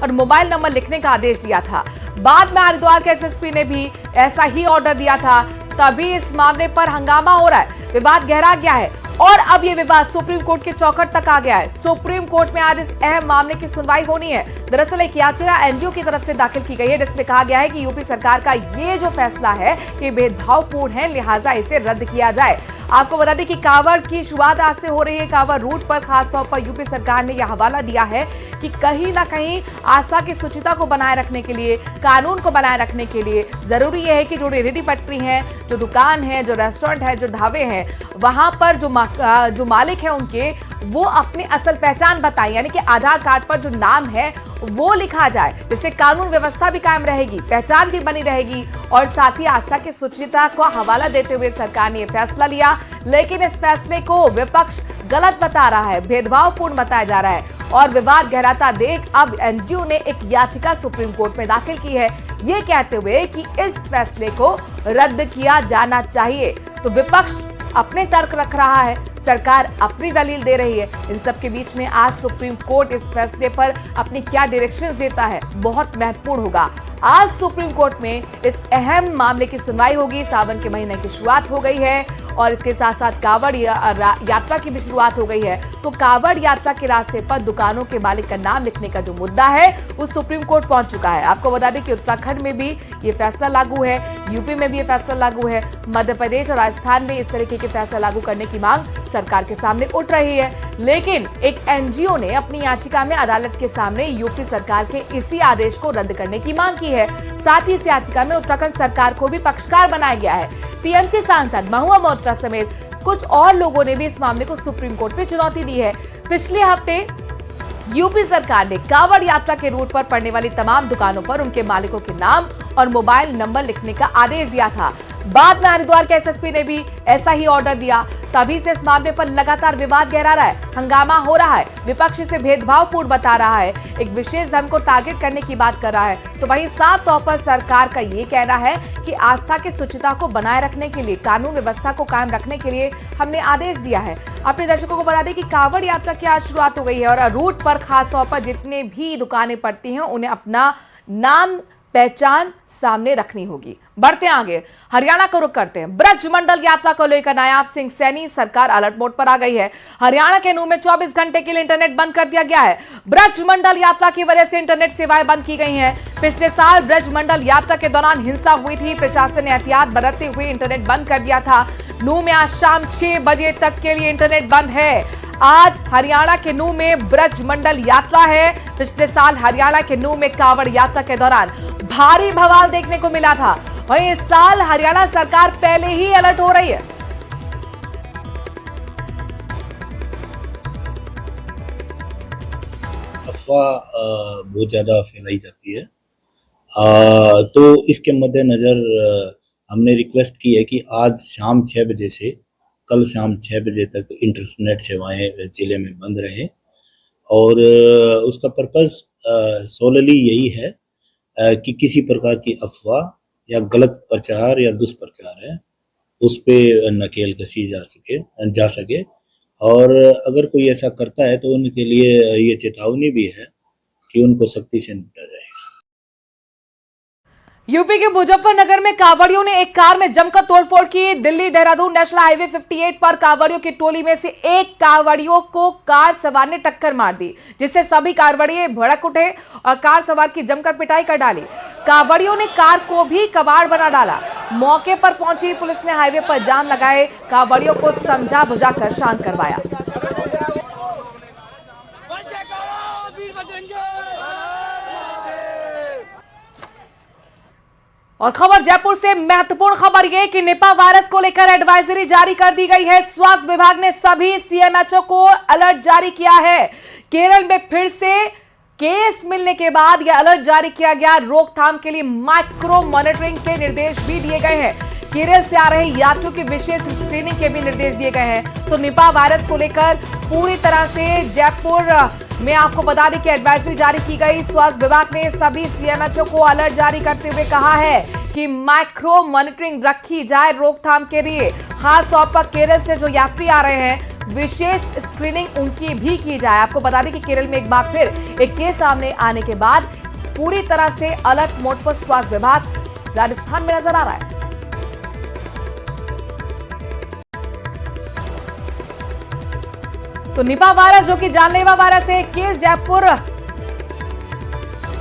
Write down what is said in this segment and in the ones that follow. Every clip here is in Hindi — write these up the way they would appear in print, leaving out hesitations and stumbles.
और मोबाइल नंबर लिखने का आदेश दिया था। बाद में हरिद्वार के एसएसपी ने भी ऐसा ही ऑर्डर दिया था, तभी इस मामले पर हंगामा हो रहा है, विवाद गहरा गया है और अब ये विवाद सुप्रीम कोर्ट के चौखट तक आ गया है। सुप्रीम कोर्ट में आज इस अहम मामले की सुनवाई होनी है। दरअसल एक याचिका एनजीओ की तरफ से दाखिल की गई है, जिसमें कहा गया है कि यूपी सरकार का ये जो फैसला है ये भेदभावपूर्ण है, लिहाजा इसे रद्द किया जाए। आपको बता दें कि कांवड़ की शुरुआत आज से हो रही है। कांवड़ रूट पर खासतौर पर यूपी सरकार ने यह हवाला दिया है कि कहीं ना कहीं आस्था की शुचिता को बनाए रखने के लिए, कानून को बनाए रखने के लिए जरूरी है कि जो रेहड़ी पटरी है, जो दुकान है, जो रेस्टोरेंट है, जो ढाबे हैं, वहां पर जो मालिक है उनके वो अपनी असल पहचान बताएं, यानी कि आधार कार्ड पर जो नाम है वो लिखा जाए, जिससे कानून व्यवस्था भी कायम रहेगी, पहचान भी बनी रहेगी और साथ ही आस्था की शुचिता को हवाला देते हुए सरकार ने यह फैसला लिया। लेकिन इस फैसले को विपक्ष गलत बता रहा है, भेदभावपूर्ण बताया जा रहा है और विवाद गहराता देख अब एनजीओ ने एक याचिका सुप्रीम कोर्ट में दाखिल की है, ये कहते हुए कि इस फैसले को रद्द किया जाना चाहिए। तो विपक्ष अपने तर्क रख रहा है, सरकार अपनी दलील दे रही है। इन सब के बीच में आज सुप्रीम कोर्ट इस फैसले पर अपनी क्या डायरेक्शंस देता है, बहुत महत्वपूर्ण होगा। आज सुप्रीम कोर्ट में इस अहम मामले की सुनवाई होगी। सावन के महीने की शुरुआत हो गई है और इसके साथ साथ कांवड़ यात्रा की भी शुरुआत हो गई है। तो कांवड़ यात्रा के रास्ते पर दुकानों के मालिक का नाम लिखने का जो मुद्दा है वो सुप्रीम कोर्ट पहुंच चुका है। आपको बता दें कि उत्तराखंड में भी ये फैसला लागू है, यूपी में भी ये फैसला लागू है, मध्य प्रदेश और राजस्थान में इस तरीके के फैसला लागू करने की मांग सरकार के सामने उठ रही है। लेकिन एक एनजीओ ने अपनी याचिका में अदालत के सामने यूपी सरकार के इसी आदेश को रद्द करने की मांग की है। साथ ही इस याचिका में उत्तराखंड सरकार को भी पक्षकार बनाया गया है। टीएमसी सांसद महुआ मोइत्रा समेत कुछ और लोगों ने भी इस मामले को सुप्रीम कोर्ट में चुनौती दी है। पिछले हफ्ते यूपी सरकार ने कांवड़ यात्रा के रूट पर पड़ने वाली तमाम दुकानों पर उनके मालिकों के नाम और मोबाइल नंबर लिखने का आदेश दिया था। बाद में हरिद्वार के एसएसपी ने भी ऐसा ही ऑर्डर दिया, तभी से इस मामले पर लगातार विवाद गहरा रहा है, हंगामा हो रहा है। विपक्ष इसे भेदभावपूर्ण बता रहा है, एक विशेष धर्म को टारगेट करने की बात कर रहा है। तो वहीं साफ तौर पर सरकार का ये कहना है कि आस्था की शुचिता को बनाए रखने के लिए, कानून व्यवस्था को कायम रखने के लिए हमने आदेश दिया है। अपने दर्शकों को बता दें कि कांवड़ यात्रा की आज शुरुआत हो गई है और रूट पर खास तौर पर जितने भी दुकानें पड़ती हैं उन्हें अपना नाम, पहचान सामने रखनी होगी। बढ़ते आगे, हरियाणा को रुख करते हैं। ब्रज मंडल यात्रा को लेकर नायाब सिंह सैनी सरकार अलर्ट मोड पर आ गई है। हरियाणा के नूह में 24 घंटे के लिए इंटरनेट बंद कर दिया गया है। ब्रज मंडल यात्रा की वजह से इंटरनेट सेवाएं बंद की गई हैं। पिछले साल ब्रज मंडल यात्रा के दौरान हिंसा हुई थी, प्रशासन ने एहतियात बरतते हुए इंटरनेट बंद कर दिया था। नूह में आज शाम 6 बजे तक के लिए इंटरनेट बंद है। आज हरियाणा के नूह में ब्रज मंडल यात्रा है। पिछले साल हरियाणा के नूह में कांवड़ यात्रा के दौरान भारी बवाल देखने को मिला था। वहीं इस साल हरियाणा सरकार पहले ही अलर्ट हो रही है। अफवाह बहुत ज्यादा फैलाई जाती है, तो इसके मद्देनजर हमने रिक्वेस्ट की है कि आज शाम 6 बजे से कल शाम 6 बजे तक इंटरनेट सेवाएं जिले में बंद रहें और उसका पर्पस सोलली यही है कि किसी प्रकार की अफवाह या गलत प्रचार या दुष्प्रचार है उस पे नकेल कसी जा सके और अगर कोई ऐसा करता है तो उनके लिए ये चेतावनी भी है कि उनको सख्ती से निपटा जाएगा। यूपी के मुजफ्फरनगर में कांवड़ियों ने एक कार में जमकर तोड़फोड़ की। दिल्ली देहरादून नेशनल हाईवे 58 पर कांवड़ियों की टोली में से एक कांवड़ियों को कार सवार ने टक्कर मार दी, जिससे सभी कांवड़िये भड़क उठे और कार सवार की जमकर पिटाई कर डाली। कांवड़ियों ने कार को भी कबाड़ बना डाला। मौके पर पहुंची पुलिस ने हाईवे पर जाम लगाए, कांवड़ियों को समझा बुझाकर शांत करवाया। और खबर जयपुर से, महत्वपूर्ण खबर यह कि निपा वायरस को लेकर एडवाइजरी जारी कर दी गई है। स्वास्थ्य विभाग ने सभी सीएमएचओ को अलर्ट जारी किया है। केरल में फिर से केस मिलने के बाद यह अलर्ट जारी किया गया। रोकथाम के लिए माइक्रो मॉनिटरिंग के निर्देश भी दिए गए हैं। केरल से आ रहे यात्रियों की विशेष स्क्रीनिंग के भी निर्देश दिए गए हैं। तो निपा वायरस को लेकर पूरी तरह से जयपुर में आपको बता दें कि एडवाइजरी जारी की गई। स्वास्थ्य विभाग ने सभी सीएमएचओ को अलर्ट जारी करते हुए कहा है कि माइक्रो मॉनिटरिंग रखी जाए रोकथाम के लिए। खास तौर पर केरल से जो यात्री आ रहे हैं विशेष स्क्रीनिंग उनकी भी की जाए। आपको बता दें कि केरल में एक बार फिर एक केस सामने आने के बाद पूरी तरह से अलर्ट मोड पर स्वास्थ्य विभाग राजस्थान में नजर आ रहा है। तो निपा वायरस जो कि जानलेवा वायरस है, केस जयपुर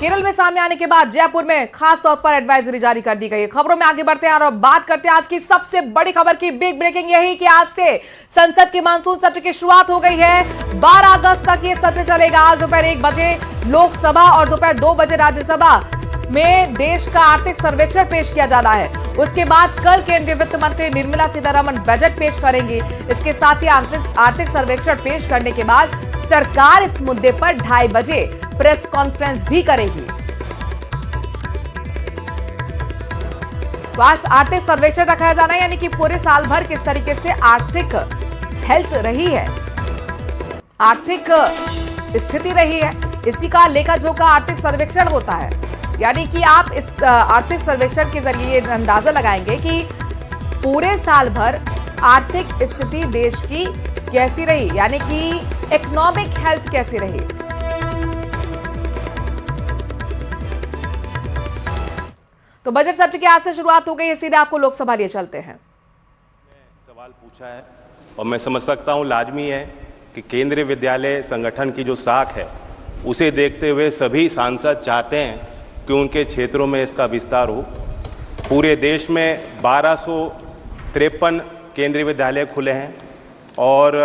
केरल में सामने आने के बाद जयपुर में खास तौर पर एडवाइजरी जारी कर दी गई है। खबरों में आगे बढ़ते हैं और बात करते हैं आज की सबसे बड़ी खबर की। बिग ब्रेकिंग यही कि आज से संसद के मानसून सत्र की शुरुआत हो गई है। 12 अगस्त तक ये सत्र चलेगा। आज दोपहर 1 बजे लोकसभा और दोपहर 2 बजे राज्यसभा में देश का आर्थिक सर्वेक्षण पेश किया जाना है। उसके बाद कल केंद्रीय वित्त मंत्री निर्मला सीतारमण बजट पेश करेंगे। इसके साथ ही आर्थिक सर्वेक्षण पेश करने के बाद सरकार इस मुद्दे पर 2:30 बजे प्रेस कॉन्फ्रेंस भी करेगी। तो आज आर्थिक सर्वेक्षण रखा जाना है, यानी कि पूरे साल भर किस तरीके से आर्थिक हेल्थ रही है, आर्थिक स्थिति रही है, इसी का लेखा जोखा आर्थिक सर्वेक्षण होता है। यानी कि आप इस आर्थिक सर्वेक्षण के जरिए अंदाजा लगाएंगे कि पूरे साल भर आर्थिक स्थिति देश की कैसी रही, यानी कि इकोनॉमिक हेल्थ कैसी रही। तो बजट सत्र की आज से शुरुआत हो गई है। सीधे आपको लोकसभा लिए चलते हैं। सवाल पूछा है और मैं समझ सकता हूं लाजमी है कि केंद्रीय विद्यालय संगठन की जो साख है उसे देखते हुए सभी सांसद चाहते हैं कि उनके क्षेत्रों में इसका विस्तार हो। पूरे देश में 1253 केंद्रीय विद्यालय खुले हैं और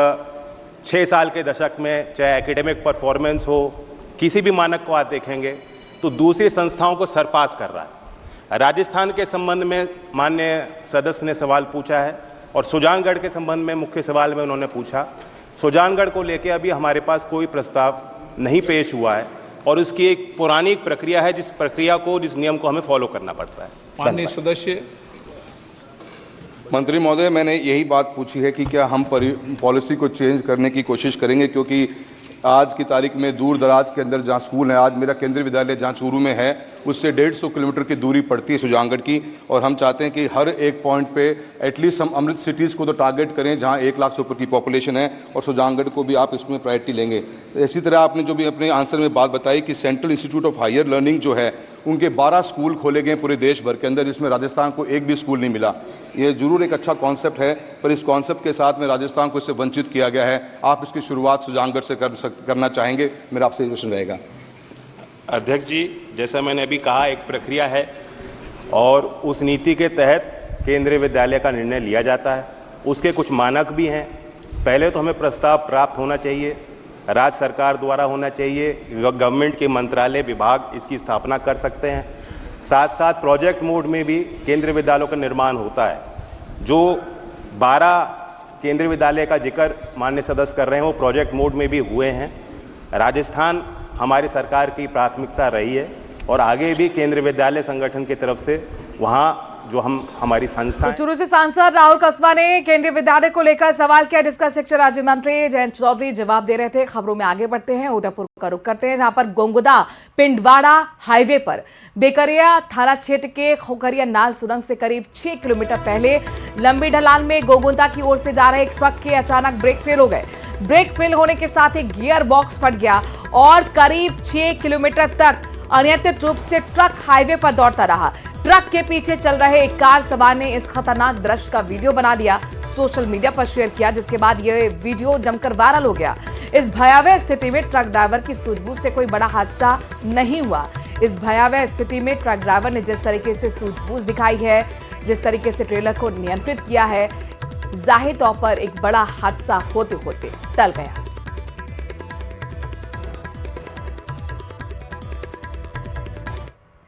6 साल के दशक में चाहे एकेडमिक परफॉर्मेंस हो, किसी भी मानक को आप देखेंगे तो दूसरी संस्थाओं को सरपास कर रहा है। राजस्थान के संबंध में माननीय सदस्य ने सवाल पूछा है और सुजानगढ़ के संबंध में मुख्य सवाल में उन्होंने पूछा। सुजानगढ़ को लेकर अभी हमारे पास कोई प्रस्ताव नहीं पेश हुआ है और उसकी एक पुरानी प्रक्रिया है, जिस प्रक्रिया को, जिस नियम को हमें फॉलो करना पड़ता है। माननीय सदस्य। मंत्री महोदय, मैंने यही बात पूछी है कि क्या हम पॉलिसी को चेंज करने की कोशिश करेंगे, क्योंकि आज की तारीख में दूर दराज के अंदर जहाँ स्कूल है, आज मेरा केंद्रीय विद्यालय जहाँ चूरू में है उससे 150 किलोमीटर की दूरी पड़ती है सुजानगढ़ की, और हम चाहते हैं कि हर एक पॉइंट पे एटलीस्ट हम अमृत सिटीज़ को तो टारगेट करें जहाँ 1 लाख से ऊपर की पॉपुलेशन है, और सुजानगढ़ को भी आप इसमें प्रायोरिटी लेंगे। इसी तरह आपने जो भी अपने आंसर में बात बताई कि central institute of higher learning जो है उनके 12 स्कूल खोले गए पूरे देश भर के अंदर, इसमें राजस्थान को एक भी स्कूल नहीं मिला। ये जरूर एक अच्छा कॉन्सेप्ट है, पर इस कॉन्सेप्ट के साथ में राजस्थान को इससे वंचित किया गया है। आप इसकी शुरुआत सुजानगढ़ से करना चाहेंगे, मेरा आपसे ये क्वेश्चन रहेगा। अध्यक्ष जी, जैसा मैंने अभी कहा, एक प्रक्रिया है और उस नीति के तहत केंद्रीय विद्यालय का निर्णय लिया जाता है। उसके कुछ मानक भी हैं। पहले तो हमें प्रस्ताव प्राप्त होना चाहिए, राज्य सरकार द्वारा होना चाहिए, गवर्नमेंट के मंत्रालय विभाग इसकी स्थापना कर सकते हैं। साथ साथ प्रोजेक्ट मोड में भी केंद्रीय विद्यालयों का निर्माण होता है। जो 12 केंद्रीय विद्यालय का जिक्र माननीय सदस्य कर रहे हैं वो प्रोजेक्ट मोड में भी हुए हैं। राजस्थान हमारी सरकार की प्राथमिकता रही है और आगे भी केंद्रीय विद्यालय संगठन की तरफ से वहाँ जो हमारी संस्था। तो चूरू से सांसद राहुल कस्बा ने केंद्रीय विद्यालय को लेकर सवाल किया, जिसका शिक्षा राज्य मंत्री जयंत चौधरी जवाब दे रहे थे। खबरों में आगे बढ़ते हैं, उदयपुर का रुख करते हैं, जहां पर गोंगुदा पिंडवाड़ा हाईवे पर बेकरिया थाना क्षेत्र के खोखरिया नाल सुरंग से करीब 6 किलोमीटर पहले लंबी ढलान में गोंगुदा की ओर से जा रहे एक ट्रक के अचानक ब्रेक फेल हो गए। ब्रेक फेल होने के साथ ही गियर बॉक्स फट गया और करीब 6 किलोमीटर तक अनियंत्रित रूप से ट्रक हाईवे पर दौड़ता रहा। ट्रक के पीछे चल रहे एक कार सवार ने इस खतरनाक दृश्य का वीडियो बना लिया, सोशल मीडिया पर शेयर किया, जिसके बाद यह वीडियो जमकर वायरल हो गया। इस भयावह स्थिति में ट्रक ड्राइवर की सूझबूझ से कोई बड़ा हादसा नहीं हुआ। इस भयावह स्थिति में ट्रक ड्राइवर ने जिस तरीके से सूझबूझ दिखाई है, जिस तरीके से ट्रेलर को नियंत्रित किया है, जाहिर तौर पर एक बड़ा हादसा होते होते टल गया।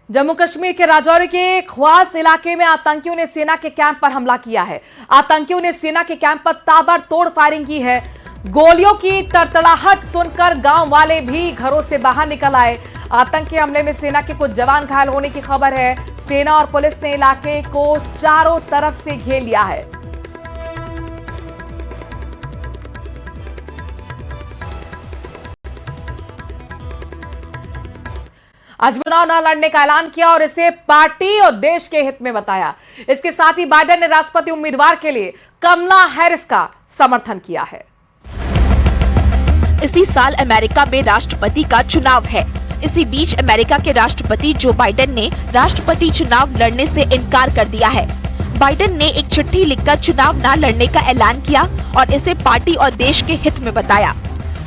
जम्मू कश्मीर के राजौरी के ख्वास इलाके में आतंकियों ने सेना के कैंप पर हमला किया है। आतंकियों ने सेना के कैंप पर ताबड़तोड़ फायरिंग की है। गोलियों की तड़तड़ाहट सुनकर गांव वाले भी घरों से बाहर निकल आए। आतंकी हमले में सेना के कुछ जवान घायल होने की खबर है। सेना और पुलिस ने इलाके को चारों तरफ से घेर लिया है। आज चुनाव न लड़ने का ऐलान किया और इसे पार्टी और देश के हित में बताया। इसके साथ ही बाइडेन ने राष्ट्रपति उम्मीदवार के लिए कमला हैरिस का समर्थन किया है। इसी साल अमेरिका में राष्ट्रपति का चुनाव है। इसी बीच अमेरिका के राष्ट्रपति जो बाइडेन ने राष्ट्रपति चुनाव लड़ने से इनकार कर दिया है। बाइडेन ने एक चिट्ठी लिखकर चुनाव न लड़ने का ऐलान किया और इसे पार्टी और देश के हित में बताया।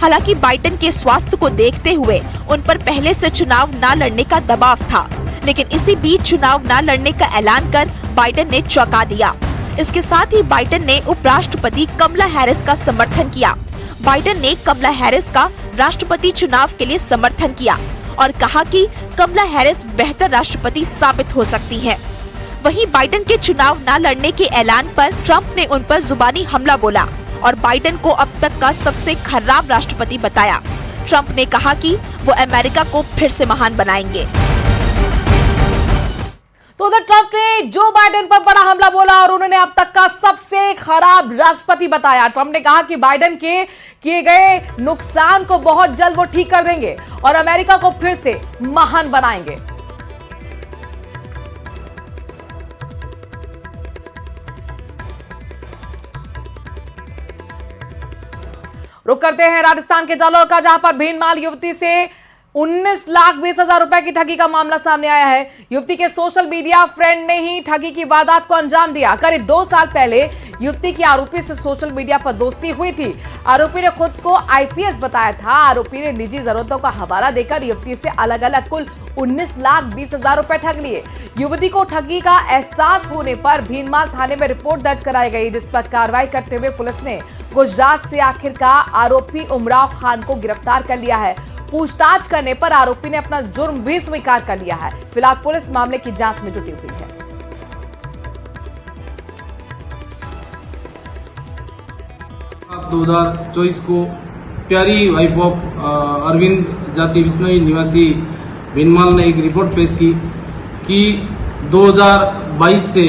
हालांकि बाइडेन के स्वास्थ्य को देखते हुए उन पर पहले से चुनाव न लड़ने का दबाव था, लेकिन इसी बीच चुनाव न लड़ने का ऐलान कर बाइडेन ने चौंका दिया। इसके साथ ही बाइडेन ने उपराष्ट्रपति कमला हैरिस का समर्थन किया। बाइडेन ने कमला हैरिस का राष्ट्रपति चुनाव के लिए समर्थन किया और कहा कि कमला हैरिस बेहतर राष्ट्रपति साबित हो सकती हैं। वहीं बाइडेन के चुनाव न लड़ने के ऐलान पर ट्रंप ने उन पर जुबानी हमला बोला और बाइडेन को अब तक का सबसे खराब राष्ट्रपति बताया। ट्रंप ने कहा कि वो अमेरिका को फिर से महान बनाएंगे। तो उधर ट्रंप ने जो बाइडेन पर बड़ा हमला बोला और उन्होंने अब तक का सबसे खराब राष्ट्रपति बताया। ट्रंप ने कहा कि बाइडेन के किए गए नुकसान को बहुत जल्द वो ठीक कर देंगे और अमेरिका को फिर से महान बनाएंगे। रुक करते हैं राजस्थान के जालौर का, जहां पर भीनमाल युवती से 19,20,000 रुपए की ठगी का मामला सामने आया है। युवती के सोशल मीडिया फ्रेंड ने ही ठगी की वारदात को अंजाम दिया। करीब 2 साल पहले युवती की आरोपी से सोशल मीडिया पर दोस्ती हुई थी। आरोपी ने खुद को आईपीएस बताया था। आरोपी ने निजी जरूरतों का हवाला देकर युवती से अलग अलग कुल 19,20,000 रुपए ठग लिए। युवती को ठगी का एहसास होने पर भीनमाल थाने में रिपोर्ट दर्ज कराई गई, जिस पर कार्रवाई करते हुए पुलिस ने गुजरात से आखिरकार आरोपी उमराव खान को गिरफ्तार कर लिया है। पूछताछ करने पर आरोपी ने अपना जुर्म भी स्वीकार कर लिया है। फिलहाल पुलिस मामले की जांच में जुटी हुई है। आप 2024 को प्यारी वाइफ ऑफ अरविंद जाति बिश्नोई निवासी भीनमाल ने एक रिपोर्ट पेश की कि 2022 से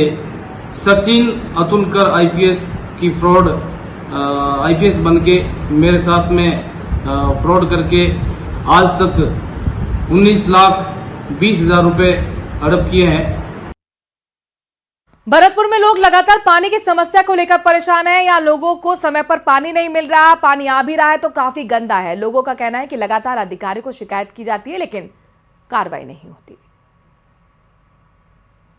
सचिन अतुलकर आईपीएस की फ्रॉड आईपीएस बनके मेरे साथ में फ्रॉड करके आज तक 19,20,000 रुपए हड़प किए हैं। भरतपुर में लोग लगातार पानी की समस्या को लेकर परेशान हैं। या लोगों को समय पर पानी नहीं मिल रहा, पानी आ भी रहा है तो काफी गंदा है। लोगों का कहना है कि लगातार अधिकारी को शिकायत की जाती है लेकिन कार्रवाई नहीं होती।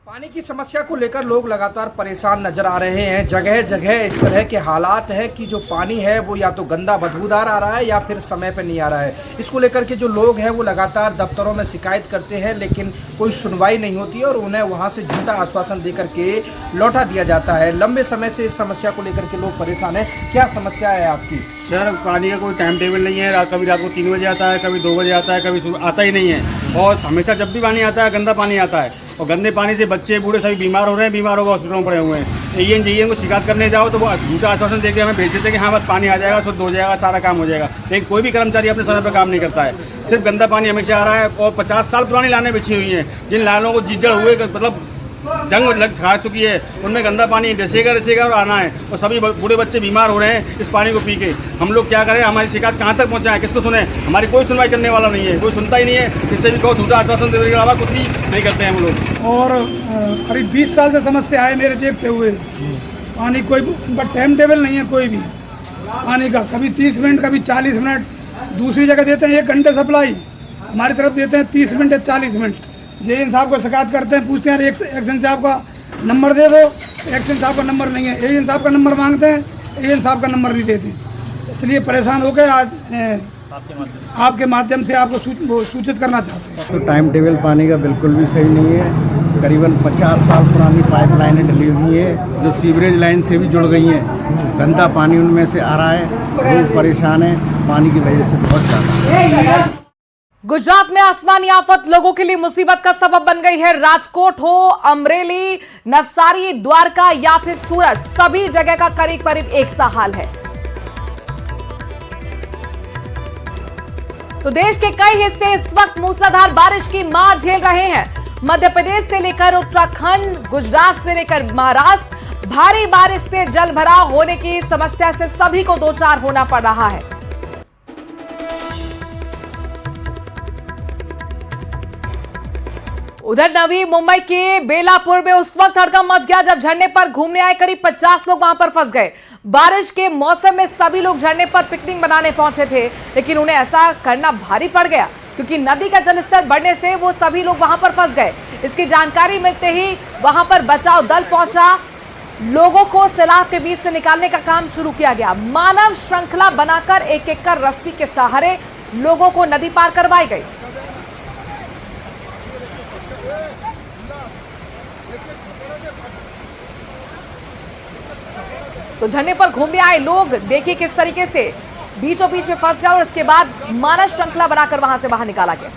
पानी की समस्या को लेकर लोग लगातार परेशान नजर आ रहे हैं। जगह जगह इस तरह के हालात हैं कि जो पानी है वो या तो गंदा बदबूदार आ रहा है या फिर समय पर नहीं आ रहा है। इसको लेकर के जो लोग हैं वो लगातार दफ्तरों में शिकायत करते हैं लेकिन कोई सुनवाई नहीं होती और उन्हें वहां से झूठा आश्वासन देकर के लौटा दिया जाता है। लंबे समय से इस समस्या को लेकर के लोग परेशान हैं। क्या समस्या है आपकी? सर, पानी का कोई टाइम टेबल नहीं है। कभी रात को 3 बजे आता है, कभी 2 बजे आता है, कभी आता ही नहीं है। और हमेशा जब भी पानी आता है गंदा पानी आता है और गंदे पानी से बच्चे बूढ़े सभी बीमार हो रहे हैं। बीमार होकर हॉस्पिटलों में पड़े हुए हैं। एएन को शिकायत करने जाओ तो वो झूठा आश्वासन देकर हमें भेज देते हैं कि हाँ बस पानी आ जाएगा, शुद्ध हो जाएगा, सारा काम हो जाएगा। लेकिन कोई भी कर्मचारी अपने समय पर काम नहीं करता है। सिर्फ गंदा पानी हमेशा आ रहा है और 50 साल पुरानी लाइनें बिछी हुई हैं। जिन लाइनों को जीजड़ हुए मतलब जंग लग खा चुकी है, उनमें गंदा पानी डसेगा और आना है और सभी बूढ़े बच्चे बीमार हो रहे हैं इस पानी को पी के। हम लोग क्या करें? हमारी शिकायत कहाँ तक पहुँचाएं? किसको सुने? हमारी कोई सुनवाई करने वाला नहीं है, कोई सुनता ही नहीं है। किससे भी कहो झूठा आश्वासन देने के अलावा कुछ भी नहीं करते हैं हम लोग। और करीब 20 साल से समस्या है मेरे देखते हुए। पानी कोई टाइम टेबल नहीं है कोई भी पानी का। कभी 30 मिनट, कभी 40 मिनट। दूसरी जगह देते हैं 1 घंटे सप्लाई, हमारी तरफ देते हैं 30 मिनट या 40 मिनट। जेएन साहब को शिकायत करते हैं, पूछते हैं एक्शन साहब का नंबर दे दो। एक्शन साहब का नंबर नहीं है। एएन साहब का नंबर मांगते हैं, एएन साहब का नंबर नहीं देते। इसलिए परेशान हो गए। आज आपके माध्यम से आपको सूचित करना चाहते हैं। तो टाइम टेबल पानी का बिल्कुल भी सही नहीं है। करीबन 50 साल पुरानी पाइपलाइनें डली हुई हैं जो सीवरेज लाइन से भी जुड़ गई हैं। गंदा पानी उनमें से आ रहा है। लोग परेशान हैं पानी की वजह से बहुत ज़्यादा। गुजरात में आसमानी आफत लोगों के लिए मुसीबत का सबब बन गई है। राजकोट हो, अमरेली, नवसारी, द्वारका या फिर सूरत, सभी जगह का करीब करीब एक सा हाल है। तो देश के कई हिस्से इस वक्त मूसलाधार बारिश की मार झेल रहे हैं। मध्य प्रदेश से लेकर उत्तराखंड, गुजरात से लेकर महाराष्ट्र, भारी बारिश से जल भराव होने की समस्या से सभी को दो चार होना पड़ रहा है। उधर नवी मुंबई के बेलापुर में उस वक्त हड़कंप मच गया जब झरने पर घूमने आए करीब 50 लोग वहां पर फंस गए। बारिश के मौसम में सभी लोग झरने पर पिकनिक मनाने पहुंचे थे, लेकिन उन्हें ऐसा करना भारी पड़ गया क्योंकि नदी का जलस्तर बढ़ने से वो सभी लोग वहां पर फंस गए। इसकी जानकारी मिलते ही वहां पर बचाव दल पहुंचा, लोगों को सैलाब के बीच से निकालने का काम शुरू किया गया। मानव श्रृंखला बनाकर एक एक कर रस्सी के सहारे लोगों को नदी पार करवाई गई। तो झरने पर घूमने आए लोग देखिए किस तरीके से बीचों बीच में फंस गए और इसके बाद मानव श्रृंखला बनाकर वहां से बाहर निकाला गया।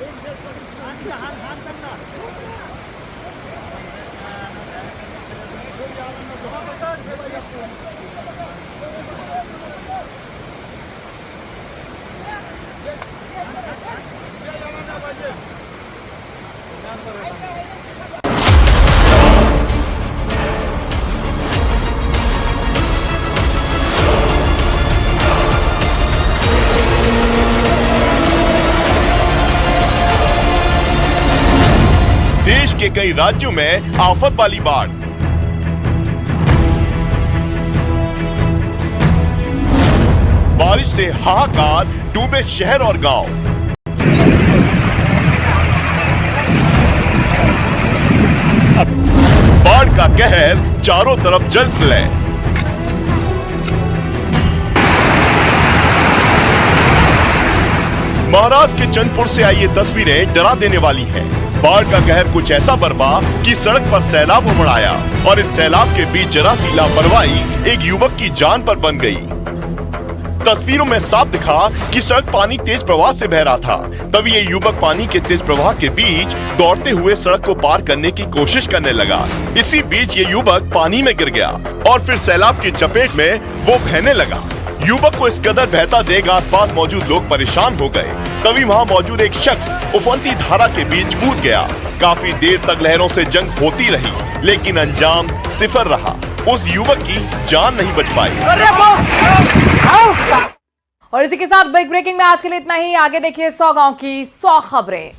देश के कई राज्यों में आफत वाली बाढ़, बारिश से हाहाकार, डूबे शहर और गांव। बाढ़ का कहर, चारों तरफ जल प्रलय। महाराष्ट्र के चंदपुर से आई ये तस्वीरें डरा देने वाली हैं। बाढ़ का कहर कुछ ऐसा बरपा कि सड़क पर सैलाब उमड़ आया और इस सैलाब के बीच जरा सी लापरवाही एक युवक की जान पर बन गई। तस्वीरों में साफ दिखा कि सड़क पानी तेज प्रवाह से बह रहा था। तभी ये युवक पानी के तेज प्रवाह के बीच दौड़ते हुए सड़क को पार करने की कोशिश करने लगा। इसी बीच ये युवक पानी में गिर गया और फिर सैलाब की चपेट में वो बहने लगा। युवक को इस कदर बहता देख आसपास मौजूद लोग परेशान हो गए। तभी वहां मौजूद एक शख्स उफनती धारा के बीच कूद गया। काफी देर तक लहरों से जंग होती रही, लेकिन अंजाम सिफर रहा। उस युवक की जान नहीं बच पाई। और इसी के साथ बिग ब्रेकिंग में आज के लिए इतना ही। आगे देखिए 100 गांव की 100 खबरें।